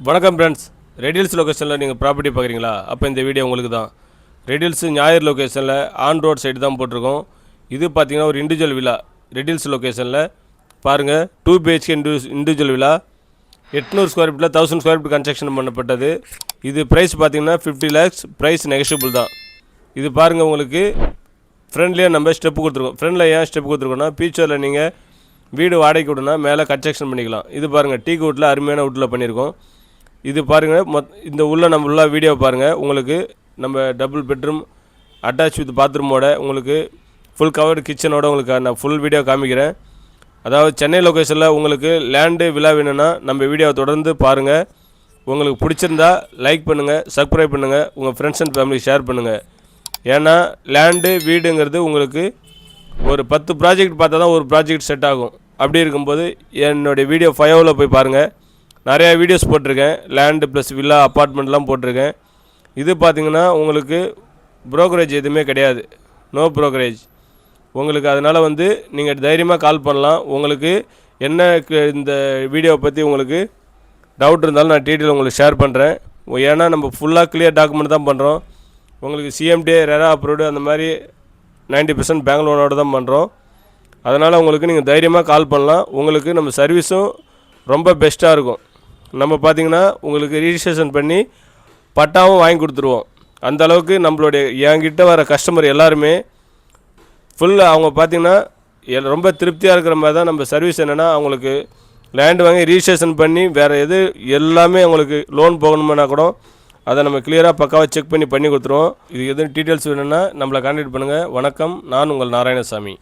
வணக்கம் friends. Riddles லொக்கேஷனில் நீங்கள் ப்ராப்பர்ட்டி பார்க்குறீங்களா? அப்போ இந்த வீடியோ உங்களுக்கு தான். ரெடில்ஸ் ஞாயிறு லொக்கேஷனில் ஆன் ரோட் சைடு தான் போட்டிருக்கோம். இது பார்த்தீங்கன்னா ஒரு இண்டிவிஜுவல் வில்லா. ரெடில்ஸ் லொக்கேஷனில் பாருங்கள், 2 BHK இண்டிவிஜுவல் வில்லா 800 ஸ்கொயர் ஃபீட்டில் 1000 ஸ்கொயர் ஃபீட் கன்ஸ்ட்ரக்ஷன் பண்ணப்பட்டது. இது ப்ரைஸ் பார்த்தீங்கன்னா 50 lakhs. ப்ரைஸ் நெகஷியபிள் தான். இது பாருங்கள், உங்களுக்கு ஃப்ரெண்ட்லேயே நம்ம ஸ்டெப்பு கொடுத்துருக்கோம். ஃப்ரெண்டில் ஏன் ஸ்டெப் கொடுத்துருக்கோன்னா, ஃபியூச்சரில் நீங்கள் வீடு வாடகைக்கு விடனா மேலே கன்ஸ்ட்ரக்ஷன் பண்ணிக்கலாம். இது பாருங்கள், டீ வுட்டில் அருமையான வுட்டில் பண்ணியிருக்கோம். இது பாருங்கள், இந்த நம்ம உள்ள வீடியோ பாருங்கள். உங்களுக்கு நம்ம டபுள் பெட்ரூம் அட்டாச் வித் பாத்ரூமோட உங்களுக்கு ஃபுல் கவர்டு கிச்சனோட உங்களுக்கு நான் ஃபுல் வீடியோ காமிக்கிறேன். அதாவது சென்னை லொக்கேஷனில் உங்களுக்கு லேண்டு விழா வேணும்னா நம்ம வீடியோவை தொடர்ந்து பாருங்கள். உங்களுக்கு பிடிச்சிருந்தா லைக் பண்ணுங்கள், சப்ஸ்கிரைப் பண்ணுங்கள், உங்கள் ஃப்ரெண்ட்ஸ் அண்ட் ஃபேமிலி ஷேர் பண்ணுங்கள். ஏன்னா லேண்டு வீடுங்கிறது உங்களுக்கு ஒரு 10 ப்ராஜெக்ட் பார்த்தா தான் ஒரு ப்ராஜெக்ட் செட் ஆகும். அப்படி இருக்கும்போது என்னுடைய வீடியோ 5 போய் பாருங்கள். நிறையா வீடியோஸ் போட்டிருக்கேன், லேண்டு ப்ளஸ் வில்லா அப்பார்ட்மெண்ட்லாம் போட்டிருக்கேன். இது பார்த்திங்கன்னா உங்களுக்கு ப்ரோக்கரேஜ் எதுவுமே கிடையாது, நோ ப்ரோக்கரேஜ் உங்களுக்கு. அதனால் நீங்கள் தைரியமாக கால் பண்ணலாம். உங்களுக்கு என்ன இந்த வீடியோவை பற்றி உங்களுக்கு டவுட் இருந்தாலும் நான் டீட்டெயில் உங்களுக்கு ஷேர் பண்ணுறேன். ஏன்னா நம்ம ஃபுல்லாக கிளியர் டாக்குமெண்ட் தான் பண்ணுறோம். உங்களுக்கு CMDA ரெரா அப்ரூவ்டு அந்த மாதிரி 90% பேங்க் லோனோடு தான் பண்ணுறோம். அதனால் உங்களுக்கு நீங்கள் தைரியமாக கால் பண்ணலாம். உங்களுக்கு நம்ம சர்வீஸும் ரொம்ப பெஸ்ட்டாக இருக்கும். நம்ம பார்த்திங்கன்னா உங்களுக்கு ரிஜிஸ்ட்ரேஷன் பண்ணி பட்டாவும் வாங்கி கொடுத்துருவோம். அந்த அளவுக்கு நம்மளுடைய என்கிட்ட வர கஸ்டமர் எல்லாருமே ஃபுல்லாக அவங்க பார்த்திங்கன்னா ரொம்ப திருப்தியாக இருக்கிற மாதிரி தான் நம்ம சர்வீஸ். என்னென்னா அவங்களுக்கு லேண்டு வாங்கி ரிஜிஸ்ட்ரேஷன் பண்ணி வேறு எது எல்லாமே அவங்களுக்கு லோன் போகணுமென்னா கூட அதை நம்ம கிளியராக பக்காவாக செக் பண்ணி கொடுத்துருவோம். இது எதுவும் டீட்டெயில்ஸ் வேணும்னா நம்மளை கான்டாக்ட் பண்ணுங்கள். வணக்கம், நான் உங்கள் நாராயணசாமி.